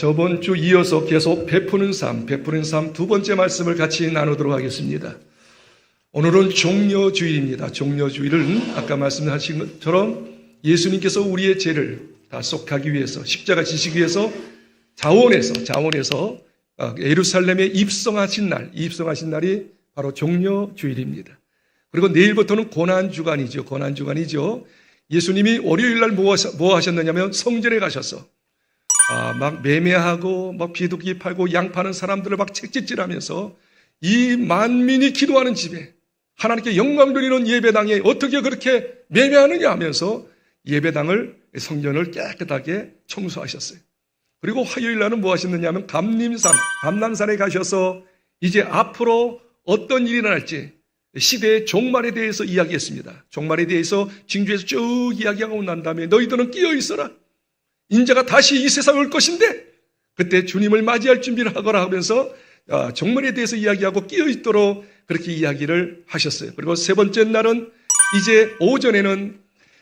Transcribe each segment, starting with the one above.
저번 주 이어서 계속 베푸는 삶 두 번째 말씀을 같이 나누도록 하겠습니다. 오늘은 종려주일입니다. 종려주일은 아까 말씀하신 것처럼 예수님께서 우리의 죄를 다 속하기 위해서 십자가 지시기 위해서 자원에서 예루살렘에 입성하신 날이 바로 종려주일입니다. 그리고 내일부터는 고난주간이죠. 예수님이 월요일 날 뭐 하셨느냐면 성전에 가셔서 막 매매하고 막 비둘기 팔고 양 파는 사람들을 막 채찍질하면서 이 만민이 기도하는 집에 하나님께 영광 돌리는 예배당에 어떻게 그렇게 매매하느냐 하면서 성전을 깨끗하게 청소하셨어요. 그리고 화요일 날은 뭐 하셨느냐 하면 감람산에 가셔서 이제 앞으로 어떤 일이 일어날지 시대의 종말에 대해서 이야기했습니다. 종말에 대해서 징조에서 쭉 이야기하고 난 다음에 너희들은 끼어 있어라. 인자가 다시 이 세상에 올 것인데 그때 주님을 맞이할 준비를 하거라 하면서 종말에 대해서 이야기하고 끼어 있도록 그렇게 이야기를 하셨어요. 그리고 세 번째 날은 이제 오전에는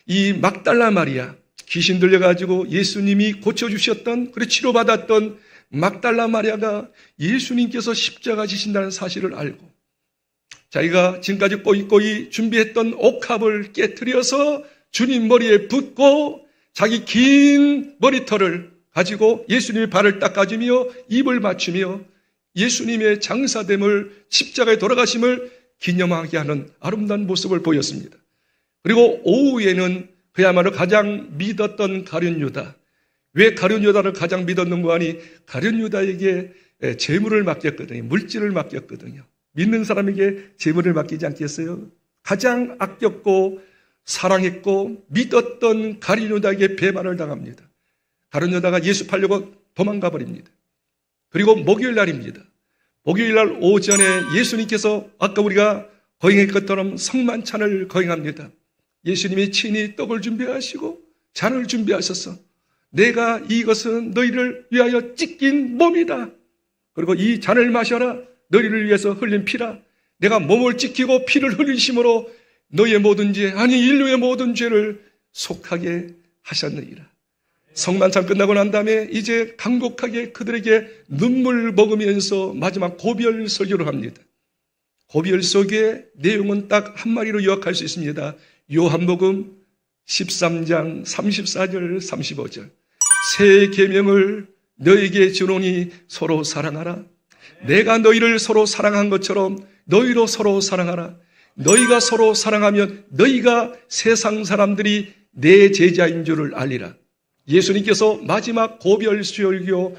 이 막달라 마리아, 귀신 들려가지고 예수님이 고쳐주셨던, 그리고 치료받았던 막달라 마리아가 예수님께서 십자가 지신다는 사실을 알고 자기가 지금까지 꼬이꼬이 준비했던 옥합을 깨트려서 주님 머리에 붓고 자기 긴 머리털을 가지고 예수님의 발을 닦아주며 입을 맞추며 예수님의 장사됨을 십자가에 돌아가심을 기념하게 하는 아름다운 모습을 보였습니다. 그리고 오후에는 그야말로 가장 믿었던 가룟 유다. 왜 가룟 유다를 가장 믿었는가 하니 가룟 유다에게 재물을 맡겼거든요. 물질을 맡겼거든요. 믿는 사람에게 재물을 맡기지 않겠어요? 가장 아꼈고 사랑했고 믿었던 가룟 유다에게 배반을 당합니다. 가룟 유다가 예수 팔려고 도망가 버립니다. 그리고 목요일 날입니다. 목요일 날 오전에 예수님께서 아까 우리가 거행했던 것처럼 성만찬을 거행합니다. 예수님이 친히 떡을 준비하시고 잔을 준비하셔서 내가 이것은 너희를 위하여 찢긴 몸이다. 그리고 이 잔을 마셔라. 너희를 위해서 흘린 피라. 내가 몸을 찢기고 피를 흘리심으로 너희의 모든 죄, 아니 인류의 모든 죄를 속하게 하셨느니라. 성만찬 끝나고 난 다음에 이제 간곡하게 그들에게 눈물 먹으면서 마지막 고별 설교를 합니다. 고별 설교의 내용은 딱 한 마리로 요약할 수 있습니다. 요한복음 13장 34절 35절. 새 계명을 너희에게 주노니 서로 사랑하라. 내가 너희를 서로 사랑한 것처럼 너희로 서로 사랑하라. 너희가 서로 사랑하면 너희가 세상 사람들이 내 제자인 줄을 알리라. 예수님께서 마지막 고별설교,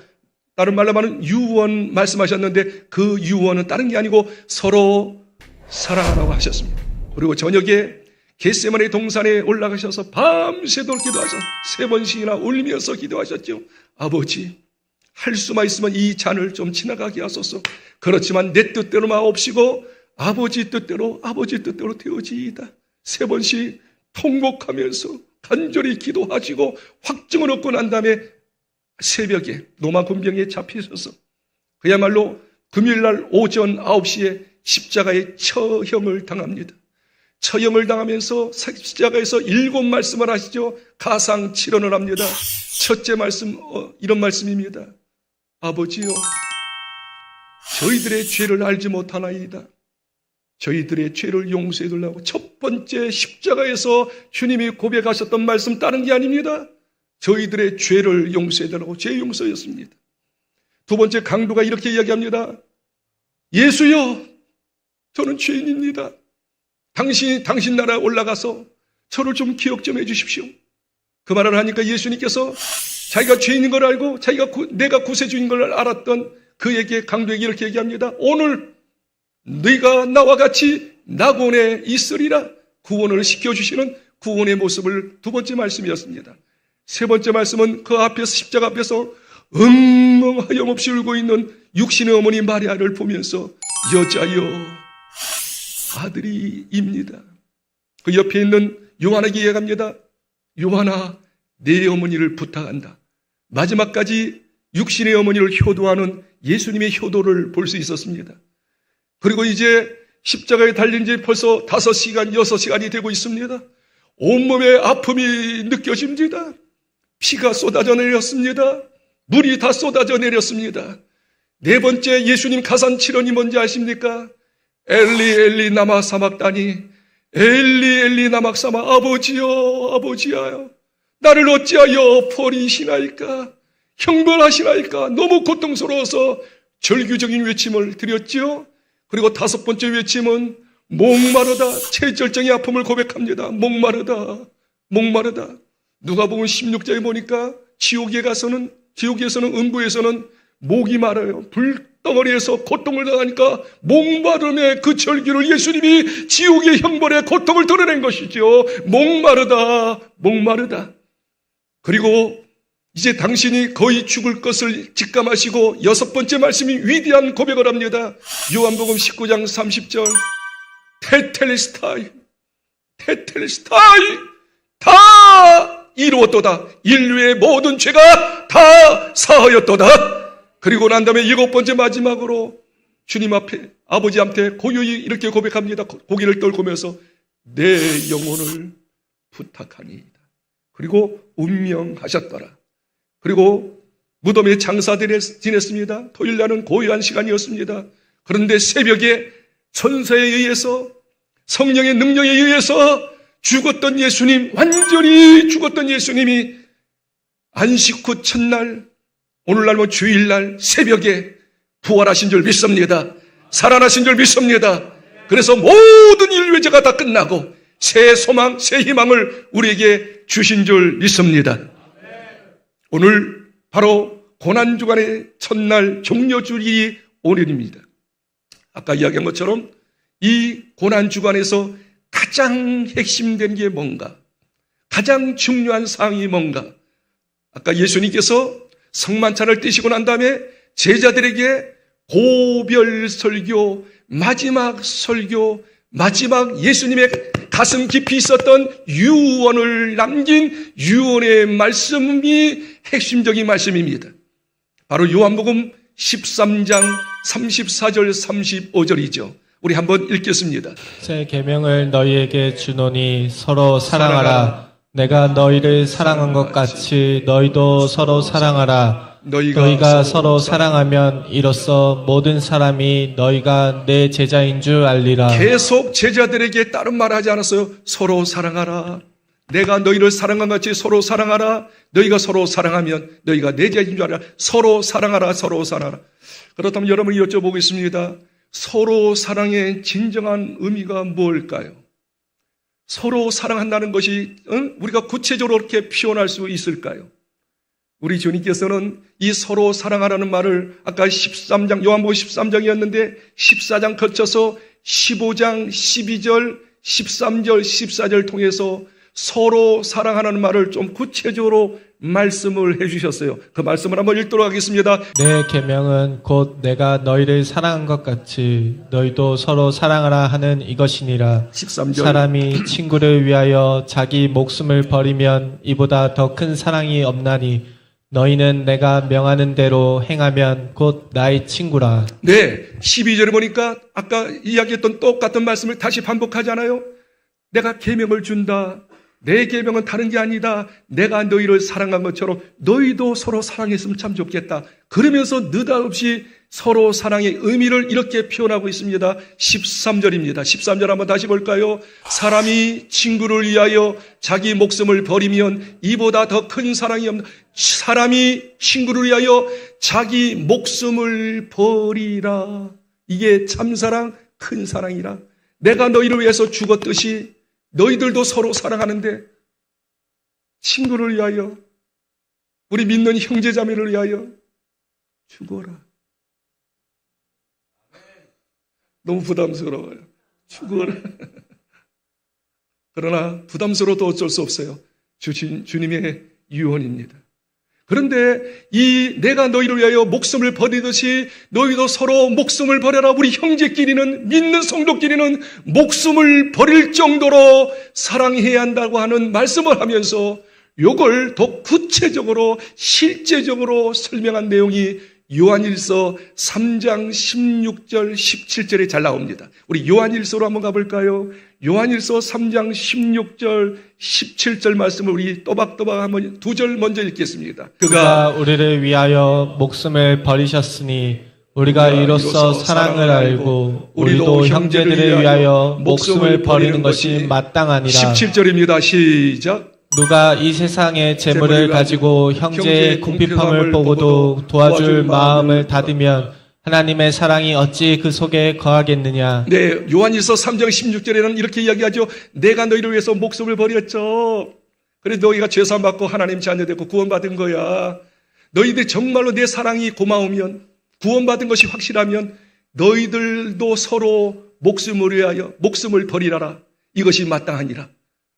다른 말로 말하면 유언 말씀하셨는데 그 유언은 다른 게 아니고 서로 사랑하라고 하셨습니다. 그리고 저녁에 겟세마네 동산에 올라가셔서 밤새도록 기도하셔서 3번씩이나 울면서 기도하셨죠. 아버지, 할 수만 있으면 이 잔을 좀 지나가게 하소서. 그렇지만 내 뜻대로 마옵시고 아버지 뜻대로 되어지이다. 3번씩 통곡하면서 간절히 기도하시고 확증을 얻고 난 다음에 새벽에 로마 군병에 잡히셔서 그야말로 금요일날 오전 9시에 십자가에 처형을 당합니다. 처형을 당하면서 십자가에서 7말씀을 하시죠. 가상 7언을 합니다. 첫째 말씀 이런 말씀입니다. 아버지요, 저희들의 죄를 알지 못하나이다. 저희들의 죄를 용서해 달라고 첫 번째 십자가에서 주님이 고백하셨던 말씀 다른 게 아닙니다. 저희들의 죄를 용서해 달라고 죄 용서였습니다. 두 번째 강도가 이렇게 이야기합니다. 예수여, 저는 죄인입니다. 당신 나라에 올라가서 저를 좀 기억 좀 해주십시오. 그 말을 하니까 예수님께서 자기가 죄인인 걸 알고 내가 구세주인 걸 알았던 그에게 강도에게 이렇게 얘기합니다. 오늘 네가 나와 같이 낙원에 있으리라. 구원을 시켜주시는 구원의 모습을 두 번째 말씀이었습니다. 세 번째 말씀은 그 앞에서 십자가 앞에서 하염없이 울고 있는 육신의 어머니 마리아를 보면서 여자여 아들이입니다. 그 옆에 있는 요한에게 이야기합니다. 요한아, 내 어머니를 부탁한다. 마지막까지 육신의 어머니를 효도하는 예수님의 효도를 볼 수 있었습니다. 그리고 이제 십자가에 달린 지 벌써 5시간, 6시간이 되고 있습니다. 온몸에 아픔이 느껴집니다. 피가 쏟아져 내렸습니다. 물이 다 쏟아져 내렸습니다. 네 번째 예수님 가산 칠언이 뭔지 아십니까? 엘리 엘리 나마 사막다니, 엘리 엘리 나막 사마, 아버지여 아버지여 나를 어찌하여 버리시나이까, 형벌하시나이까. 너무 고통스러워서 절규적인 외침을 드렸지요. 그리고 다섯 번째 외침은 목마르다, 최절정의 아픔을 고백합니다. 목마르다, 목마르다. 누가복음 16장에 보니까 지옥에서는 음부에서는 목이 마르요. 불덩어리에서 고통을 당하니까 목마름의 그 절규를 예수님이 지옥의 형벌의 고통을 드러낸 것이죠. 목마르다, 목마르다. 그리고 이제 당신이 거의 죽을 것을 직감하시고 여섯 번째 말씀이 위대한 고백을 합니다. 요한복음 19장 30절. 테텔레스타이, 테텔레스타이, 다 이루었도다. 인류의 모든 죄가 다 사하였도다. 그리고 난 다음에 일곱 번째 마지막으로 주님 앞에, 아버지한테 고요히 이렇게 고백합니다. 고개를 떨구면서 내 영혼을 부탁하니이다. 그리고 운명하셨더라. 그리고 무덤에 장사들을 지냈습니다. 토요일날은 고요한 시간이었습니다. 그런데 새벽에 천사에 의해서, 성령의 능력에 의해서 죽었던 예수님, 완전히 죽었던 예수님이 안식 후 첫날, 오늘날 뭐 주일날 새벽에 부활하신 줄 믿습니다. 살아나신 줄 믿습니다. 그래서 모든 인류의 죄가 다 끝나고 새 소망, 새 희망을 우리에게 주신 줄 믿습니다. 오늘 바로 고난주간의 첫날 종려주일이 오늘입니다. 아까 이야기한 것처럼 이 고난주간에서 가장 핵심된 게 뭔가, 가장 중요한 사항이 뭔가. 아까 예수님께서 성만찬을 떼시고 난 다음에 제자들에게 고별 설교, 마지막 설교, 마지막 예수님의 가슴 깊이 있었던 유언을 남긴 유언의 말씀이 핵심적인 말씀입니다. 바로 요한복음 13장 34절 35절이죠. 우리 한번 읽겠습니다. 새 계명을 너희에게 주노니 서로 사랑하라. 내가 너희를 사랑한 것 같이 너희도 서로 사랑하라. 너희가 서로 사랑하면 이로써 모든 사람이 너희가 내 제자인 줄 알리라. 계속 제자들에게 다른 말 하지 않았어요. 서로 사랑하라. 내가 너희를 사랑한 것 같이 서로 사랑하라. 너희가 서로 사랑하면 너희가 내 제자인 줄 알아. 서로 사랑하라. 서로 사랑하라. 그렇다면 여러분이 여쭤보겠습니다. 서로 사랑의 진정한 의미가 뭘까요? 서로 사랑한다는 것이 우리가 구체적으로 이렇게 표현할 수 있을까요? 우리 주님께서는 이 서로 사랑하라는 말을 아까 13장, 요한복음 13장이었는데 14장 거쳐서 15장, 12절, 13절, 14절 통해서 서로 사랑하라는 말을 좀 구체적으로 말씀을 해주셨어요. 그 말씀을 한번 읽도록 하겠습니다. 내 계명은 곧 내가 너희를 사랑한 것 같이 너희도 서로 사랑하라 하는 이것이니라. 13절. 사람이 친구를 위하여 자기 목숨을 버리면 이보다 더 큰 사랑이 없나니 너희는 내가 명하는 대로 행하면 곧 나의 친구라. 네, 12절에 보니까 아까 이야기했던 똑같은 말씀을 다시 반복하잖아요. 내가 계명을 준다. 내 계명은 다른 게 아니다. 내가 너희를 사랑한 것처럼 너희도 서로 사랑했으면 참 좋겠다. 그러면서 느닷없이 서로 사랑의 의미를 이렇게 표현하고 있습니다. 13절입니다. 13절 한번 다시 볼까요? 사람이 친구를 위하여 자기 목숨을 버리면 이보다 더 큰 사랑이 없다. 사람이 친구를 위하여 자기 목숨을 버리라. 이게 참사랑, 큰 사랑이라. 내가 너희를 위해서 죽었듯이 너희들도 서로 사랑하는데 친구를 위하여, 우리 믿는 형제자매를 위하여 죽어라. 너무 부담스러워요. 죽어라. 그러나 부담스러워도 어쩔 수 없어요. 주님의 유언입니다. 그런데 이 내가 너희를 위하여 목숨을 버리듯이 너희도 서로 목숨을 버려라. 우리 형제끼리는, 믿는 성도끼리는 목숨을 버릴 정도로 사랑해야 한다고 하는 말씀을 하면서 이걸 더 구체적으로 실제적으로 설명한 내용이 요한일서 3장 16절 17절에 잘 나옵니다. 우리 요한일서로 한번 가볼까요? 요한일서 3장 16절 17절 말씀을 우리 또박또박 한번 2절 먼저 읽겠습니다. 그가 우리를 위하여 목숨을 버리셨으니 우리가 이로써 사랑을 알고 우리도 형제들을 위하여 목숨을 버리는 것이 마땅하니라. 17절입니다. 시작. 누가 이 세상의 재물을 가지고 형제의 궁핍함을 보고도 도와줄 마음을 닫으면 하나님의 사랑이 어찌 그 속에 거하겠느냐. 네, 요한일서 3장 16절에는 이렇게 이야기하죠. 내가 너희를 위해서 목숨을 버렸죠. 그래 너희가 죄사함 받고 하나님 자녀 되고 구원받은 거야. 너희들 정말로 내 사랑이 고마우면, 구원받은 것이 확실하면 너희들도 서로 목숨을 위하여 목숨을 버리라라. 이것이 마땅하니라.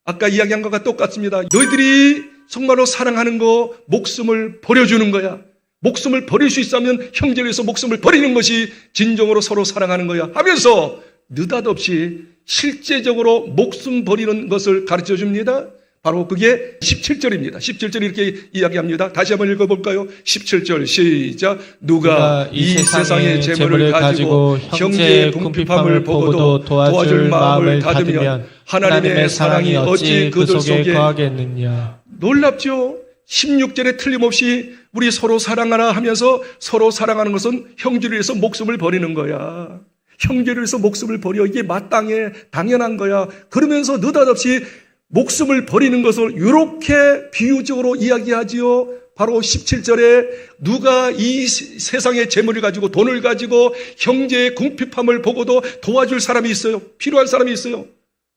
아까 이야기한 것과 똑같습니다. 너희들이 정말로 사랑하는 거 목숨을 버려주는 거야. 목숨을 버릴 수 있으면 형제를 위해서 목숨을 버리는 것이 진정으로 서로 사랑하는 거야 하면서 느닷없이 실제적으로 목숨 버리는 것을 가르쳐 줍니다. 바로 그게 17절입니다. 17절 이렇게 이야기합니다. 다시 한번 읽어볼까요? 17절 시작. 누가 이 세상의 재물을 가지고 형제의 궁핍함을 보고도 도와줄 마음을 닫으면 하나님의 사랑이 어찌 그들 속에 거하겠느냐. 놀랍죠? 16절에 틀림없이 우리 서로 사랑하라 하면서 서로 사랑하는 것은 형제를 위해서 목숨을 버리는 거야. 형제를 위해서 목숨을 버려. 이게 마땅해. 당연한 거야. 그러면서 느닷없이 목숨을 버리는 것을 이렇게 비유적으로 이야기하지요. 바로 17절에 누가 이 세상의 재물을 가지고 돈을 가지고 형제의 궁핍함을 보고도 도와줄 사람이 있어요. 필요한 사람이 있어요.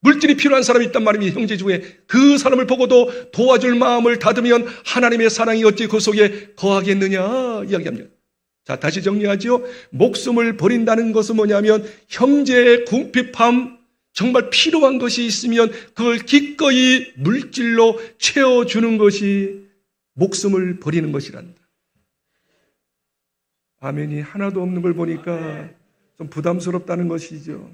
물질이 필요한 사람이 있단 말입니다. 형제 중에 그 사람을 보고도 도와줄 마음을 닫으면 하나님의 사랑이 어찌 그 속에 거하겠느냐 이야기합니다. 자, 다시 정리하죠. 목숨을 버린다는 것은 뭐냐면 형제의 궁핍함, 정말 필요한 것이 있으면 그걸 기꺼이 물질로 채워주는 것이 목숨을 버리는 것이란다. 아멘이 하나도 없는 걸 보니까 좀 부담스럽다는 것이죠.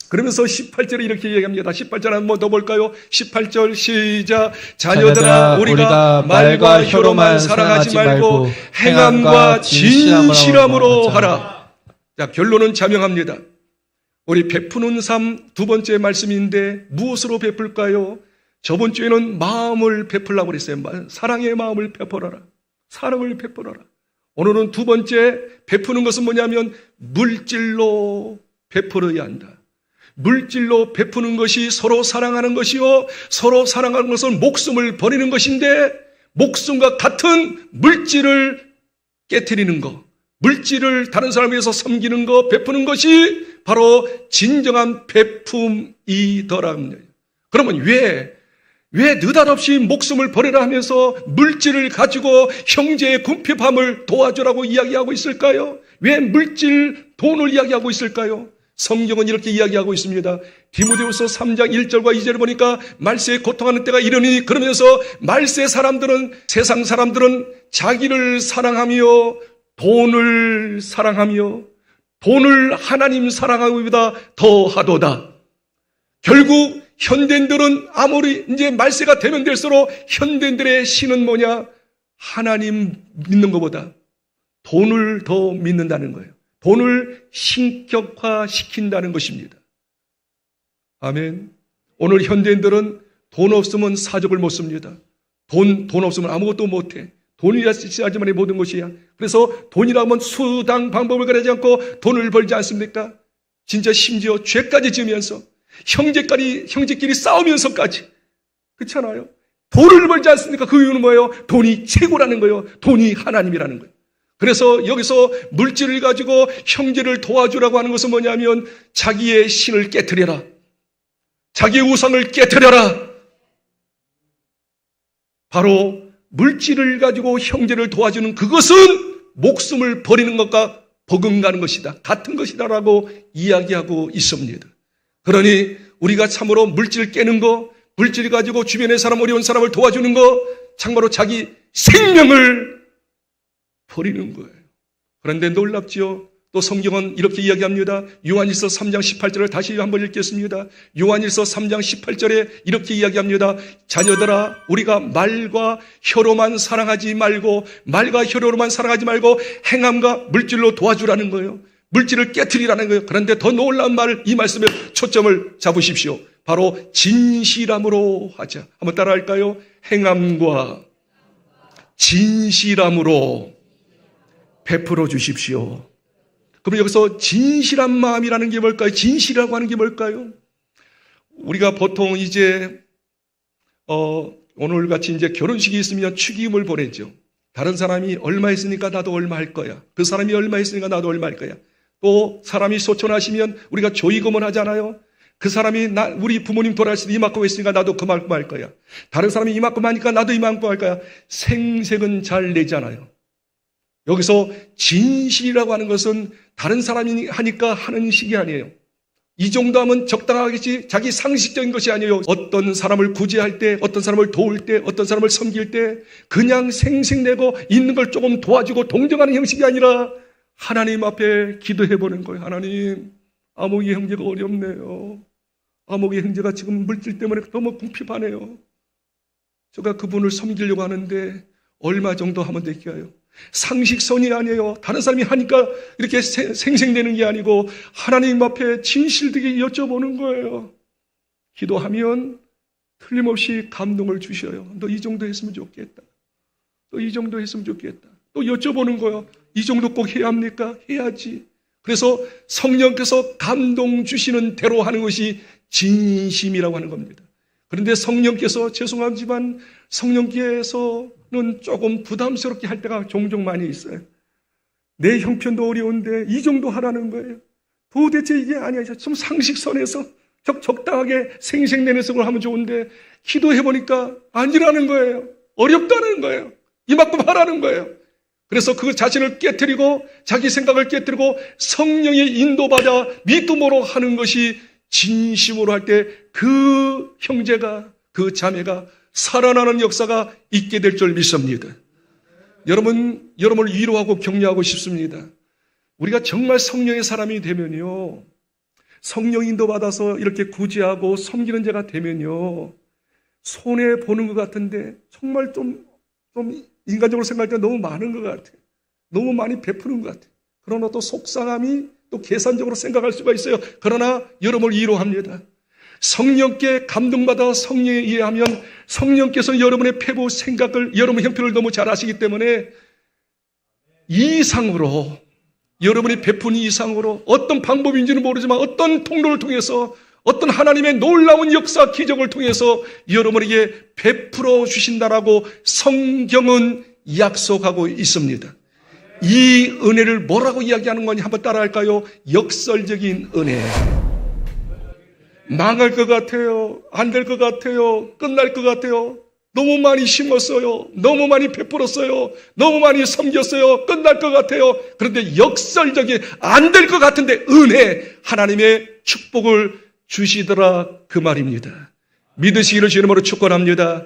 그러면서 18절에 이렇게 얘기합니다. 18절 한번 더 볼까요? 18절 시작. 자녀들아 우리가 말과 혀로만 사랑하지 말고 행함과 진실함으로 하라. 자, 결론은 자명합니다. 우리 베푸는 삶 두 번째 말씀인데 무엇으로 베풀까요? 저번 주에는 마음을 베풀라고 그랬어요. 사랑의 마음을 베풀어라. 사랑을 베풀어라. 오늘은 두 번째 베푸는 것은 뭐냐면 물질로 베풀어야 한다. 물질로 베푸는 것이 서로 사랑하는 것이요. 서로 사랑하는 것은 목숨을 버리는 것인데 목숨과 같은 물질을 깨트리는 것, 물질을 다른 사람을 위해서 섬기는 것, 베푸는 것이 바로 진정한 베품이더랍니다. 그러면 왜 느닷없이 목숨을 버리라 하면서 물질을 가지고 형제의 궁핍함을 도와주라고 이야기하고 있을까요? 왜 물질, 돈을 이야기하고 있을까요? 성경은 이렇게 이야기하고 있습니다. 디모데후서 3장 1절과 2절을 보니까 말세에 고통하는 때가 이르니 그러면서 말세 사람들은 세상 사람들은 자기를 사랑하며 돈을 사랑하며 돈을 하나님 사랑하기보다 더하도다. 결국 현대인들은 아무리 이제 말세가 되면 될수록 현대인들의 신은 뭐냐? 하나님 믿는 것보다 돈을 더 믿는다는 거예요. 돈을 신격화시킨다는 것입니다. 아멘. 오늘 현대인들은 돈 없으면 사족을 못 씁니다. 돈 없으면 아무것도 못해. 돈이야지만이 모든 것이야. 그래서 돈이라면 수당 방법을 가리지 않고 돈을 벌지 않습니까? 진짜 심지어 죄까지 지으면서 형제끼리 싸우면서까지 그렇잖아요. 돈을 벌지 않습니까? 그 이유는 뭐예요? 돈이 최고라는 거예요. 돈이 하나님이라는 거예요. 그래서 여기서 물질을 가지고 형제를 도와주라고 하는 것은 뭐냐면 자기의 신을 깨트려라. 자기의 우상을 깨트려라. 바로 물질을 가지고 형제를 도와주는 그것은 목숨을 버리는 것과 버금가는 것이다. 같은 것이다라고 이야기하고 있습니다. 그러니 우리가 참으로 물질 깨는 거, 물질 가지고 주변의 사람, 어려운 사람을 도와주는 거, 참으로 자기 생명을 버리는 거예요. 그런데 놀랍지요? 또 또 성경은 이렇게 이야기합니다. 요한일서 3장 18절을 다시 한번 읽겠습니다. 요한일서 3장 18절에 이렇게 이야기합니다. 자녀들아, 우리가 말과 혀로만 사랑하지 말고 행함과 물질로 도와주라는 거예요. 물질을 깨트리라는 거예요. 그런데 더 놀라운 말, 이 말씀에 초점을 잡으십시오. 바로 진실함으로 하자. 한번 따라할까요? 행함과 진실함으로 베풀어 주십시오. 그럼 여기서 진실한 마음이라는 게 뭘까요? 진실이라고 하는 게 뭘까요? 우리가 보통 이제 오늘같이 이제 결혼식이 있으면 축의금을 보내죠. 다른 사람이 얼마 했으니까 나도 얼마 할 거야. 그 사람이 얼마 했으니까 나도 얼마 할 거야. 또 사람이 소천하시면 우리가 조의금을 하잖아요. 그 사람이 우리 부모님 돌아가실 때 이만큼 했으니까 나도 그만큼 할 거야. 다른 사람이 이만큼 하니까 나도 이만큼 할 거야. 생색은 잘 내잖아요. 여기서 진실이라고 하는 것은 다른 사람이 하니까 하는 식이 아니에요. 이 정도 하면 적당하겠지, 자기 상식적인 것이 아니에요. 어떤 사람을 구제할 때, 어떤 사람을 도울 때, 어떤 사람을 섬길 때 그냥 생색내고 있는 걸 조금 도와주고 동정하는 형식이 아니라 하나님 앞에 기도해보는 거예요. 하나님, 아목이 형제가 어렵네요. 아목이 형제가 지금 물질 때문에 너무 궁핍하네요. 제가 그분을 섬기려고 하는데 얼마 정도 하면 될까요? 상식선이 아니에요. 다른 사람이 하니까 이렇게 생색내는 게 아니고 하나님 앞에 진실되게 여쭤보는 거예요. 기도하면 틀림없이 감동을 주셔요. 너 이 정도 했으면 좋겠다. 너 이 정도 했으면 좋겠다. 또 여쭤보는 거예요. 이 정도 꼭 해야 합니까? 해야지. 그래서 성령께서 감동 주시는 대로 하는 것이 진심이라고 하는 겁니다. 그런데 성령께서, 죄송하지만 성령께서는 조금 부담스럽게 할 때가 종종 많이 있어요. 내 형편도 어려운데 이 정도 하라는 거예요. 도대체 이게 아니야. 좀 상식선에서 적당하게 생색내는 걸 하면 좋은데 기도해보니까 아니라는 거예요. 어렵다는 거예요. 이만큼 하라는 거예요. 그래서 그 자신을 깨트리고 자기 생각을 깨트리고 성령의 인도받아 믿음으로 하는 것이 진심으로 할 때 그 형제가, 그 자매가 살아나는 역사가 있게 될 줄 믿습니다. 여러분을 위로하고 격려하고 싶습니다. 우리가 정말 성령의 사람이 되면요, 성령 인도받아서 이렇게 구제하고 섬기는 자가 되면요, 손해보는 것 같은데 정말 좀 인간적으로 생각할 때 너무 많은 것 같아요. 너무 많이 베푸는 것 같아요. 그러나 또 속상함이 또 계산적으로 생각할 수가 있어요. 그러나 여러분을 위로합니다. 성령께 감동받아 성령에 의하면 성령께서 여러분의 패부 생각을, 여러분 형편을 너무 잘 아시기 때문에 이상으로, 여러분이 베푼 이상으로 어떤 방법인지는 모르지만 어떤 통로를 통해서 어떤 하나님의 놀라운 역사 기적을 통해서 여러분에게 베풀어 주신다라고 성경은 약속하고 있습니다. 이 은혜를 뭐라고 이야기하는 건지 한번 따라할까요? 역설적인 은혜. 망할 것 같아요. 안 될 것 같아요. 끝날 것 같아요. 너무 많이 심었어요. 너무 많이 베풀었어요. 너무 많이 섬겼어요. 끝날 것 같아요. 그런데 역설적인, 안 될 것 같은데 은혜, 하나님의 축복을 주시더라, 그 말입니다. 믿으시기를 주의 이름으로 축원합니다.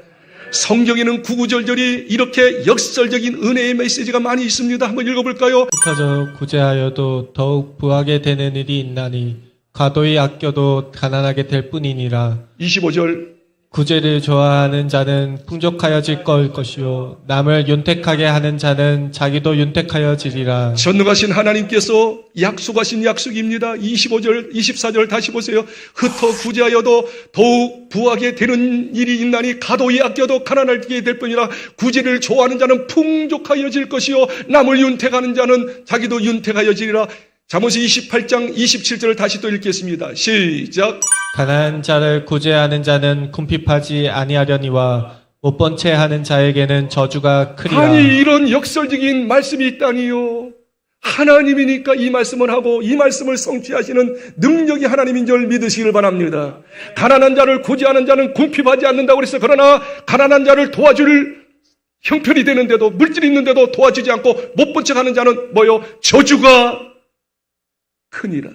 성경에는 구구절절이 이렇게 역설적인 은혜의 메시지가 많이 있습니다. 한번 읽어볼까요? 흩어져 구제하여도 더욱 부하게 되는 일이 있나니 과도히 아껴도 가난하게 될 뿐이니라. 25절. 구제를 좋아하는 자는 풍족하여질 것이요 남을 윤택하게 하는 자는 자기도 윤택하여지리라. 전능하신 하나님께서 약속하신 약속입니다. 25절, 24절 다시 보세요. 흩어 구제하여도 더욱 부하게 되는 일이 있나니 과도히 아껴도 가난하게 될 뿐이라. 구제를 좋아하는 자는 풍족하여질 것이요 남을 윤택하는 자는 자기도 윤택하여지리라. 잠언서 28장 27절을 다시 또 읽겠습니다. 시작. 가난한 자를 구제하는 자는 궁핍하지 아니하려니와 못 본 채 하는 자에게는 저주가 크리라. 아니, 이런 역설적인 말씀이 있다니요. 하나님이니까 이 말씀을 하고 이 말씀을 성취하시는 능력이 하나님인 줄 믿으시길 바랍니다. 가난한 자를 구제하는 자는 궁핍하지 않는다고 그랬어요. 그러나 가난한 자를 도와줄 형편이 되는데도, 물질이 있는데도 도와주지 않고 못 본 척 하는 자는 뭐요? 저주가 크니라.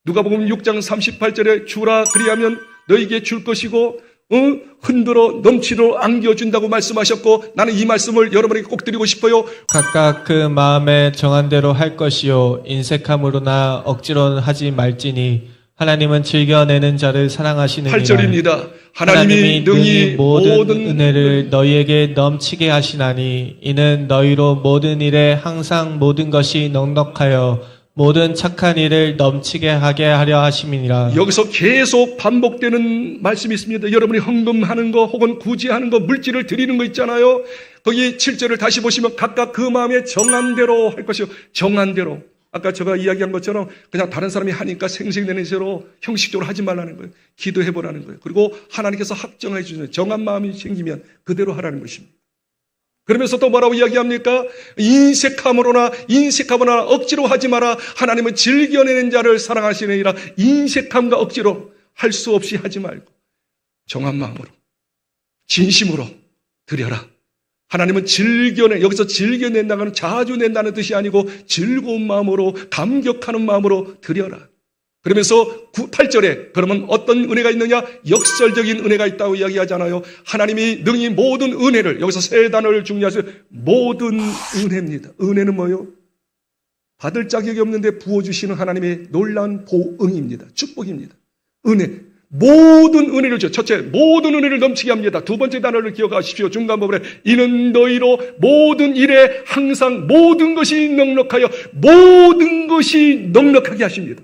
누가복음 6장 38절에 주라 그리하면 너에게 줄 것이고 흔들어 넘치도록 안겨준다고 말씀하셨고, 나는 이 말씀을 여러분에게 꼭 드리고 싶어요. 각각 그 마음에 정한 대로 할 것이요 인색함으로나 억지로 하지 말지니 하나님은 즐겨내는 자를 사랑하시느니라. 8절입니다. 하나님이 능히 모든 은혜를 너희에게 넘치게 하시나니 이는 너희로 모든 일에 항상 모든 것이 넉넉하여 모든 착한 일을 넘치게 하게 하려 하심이니라. 여기서 계속 반복되는 말씀이 있습니다. 여러분이 헌금하는 거 혹은 구제하는 거, 물질을 드리는 거 있잖아요. 거기 7절을 다시 보시면 각각 그 마음에 정한 대로 할 것이요. 정한 대로. 아까 제가 이야기한 것처럼 그냥 다른 사람이 하니까 생색내는 대로 형식적으로 하지 말라는 거예요. 기도해보라는 거예요. 그리고 하나님께서 확정해 주시는 정한 마음이 생기면 그대로 하라는 것입니다. 그러면서 또 뭐라고 이야기합니까? 인색함으로나 억지로 하지 마라. 하나님은 즐겨내는 자를 사랑하시느니라. 인색함과 억지로 할 수 없이 하지 말고 정한 마음으로 진심으로 드려라. 하나님은 여기서 즐겨낸다는 건 자주 낸다는 뜻이 아니고 즐거운 마음으로, 감격하는 마음으로 드려라. 그러면서 8절에 그러면 어떤 은혜가 있느냐? 역설적인 은혜가 있다고 이야기하잖아요. 하나님이 능히 모든 은혜를, 여기서 세 단어를 중요하세요. 모든 은혜입니다. 은혜는 뭐예요? 받을 자격이 없는데 부어주시는 하나님의 놀라운 보응입니다. 축복입니다. 은혜. 모든 은혜를 줘. 첫째, 모든 은혜를 넘치게 합니다. 두 번째 단어를 기억하십시오. 중간 부분에 이는 너희로 모든 일에 항상 모든 것이 넉넉하여 모든 것이 넉넉하게 하십니다.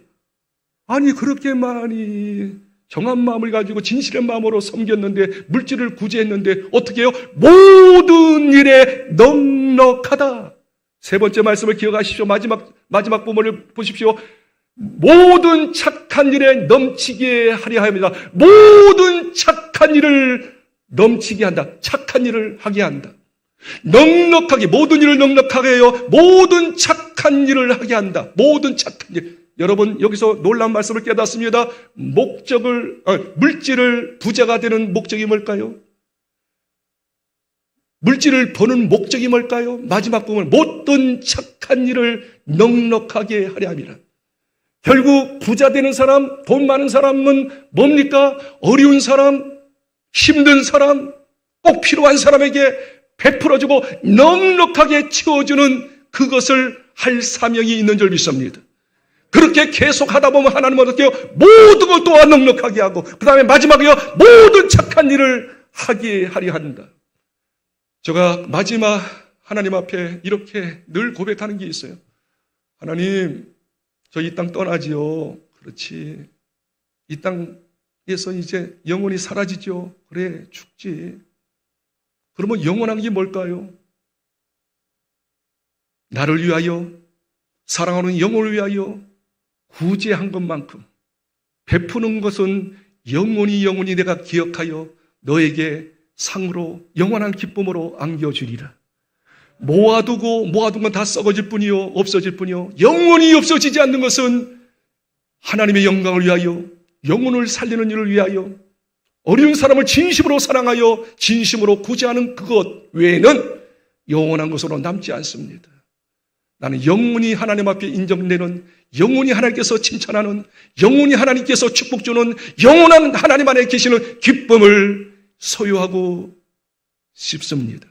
아니 그렇게 많이 정한 마음을 가지고 진실한 마음으로 섬겼는데, 물질을 구제했는데 어떻게 해요? 모든 일에 넉넉하다. 세 번째 말씀을 기억하십시오. 마지막 부분을 보십시오. 모든 착한 일에 넘치게 하려 합니다. 모든 착한 일을 넘치게 한다. 착한 일을 하게 한다. 넉넉하게, 모든 일을 넉넉하게 해요. 모든 착한 일을 하게 한다. 모든 착한 일. 여러분 여기서 놀라운 말씀을 깨닫습니다. 물질을 부자가 되는 목적이 뭘까요? 물질을 버는 목적이 뭘까요? 마지막 부분, 모든 착한 일을 넉넉하게 하려 함이라. 결국 부자 되는 사람, 돈 많은 사람은 뭡니까? 어려운 사람, 힘든 사람, 꼭 필요한 사람에게 베풀어주고 넉넉하게 채워주는 그것을 할 사명이 있는 줄 믿습니다. 그렇게 계속 하다 보면 하나님은 어떻게 해요? 모든 걸 또한 넉넉하게 하고, 그 다음에 마지막에요, 모든 착한 일을 하게 하려 한다. 제가 마지막 하나님 앞에 이렇게 늘 고백하는 게 있어요. 하나님, 저 이 땅 떠나지요. 그렇지. 이 땅에서 이제 영원히 사라지죠. 그래, 죽지. 그러면 영원한 게 뭘까요? 나를 위하여, 사랑하는 영혼을 위하여 구제한 것만큼 베푸는 것은 영원히 내가 기억하여 너에게 상으로 영원한 기쁨으로 안겨주리라. 모아둔 건 다 썩어질 뿐이요, 없어질 뿐이요. 영원히 없어지지 않는 것은 하나님의 영광을 위하여, 영혼을 살리는 일을 위하여, 어려운 사람을 진심으로 사랑하여 진심으로 구제하는 그것 외에는 영원한 것으로 남지 않습니다. 나는 영원히 하나님 앞에 인정되는, 영원히 하나님께서 칭찬하는, 영원히 하나님께서 축복 주는, 영원한 하나님 안에 계시는 기쁨을 소유하고 싶습니다.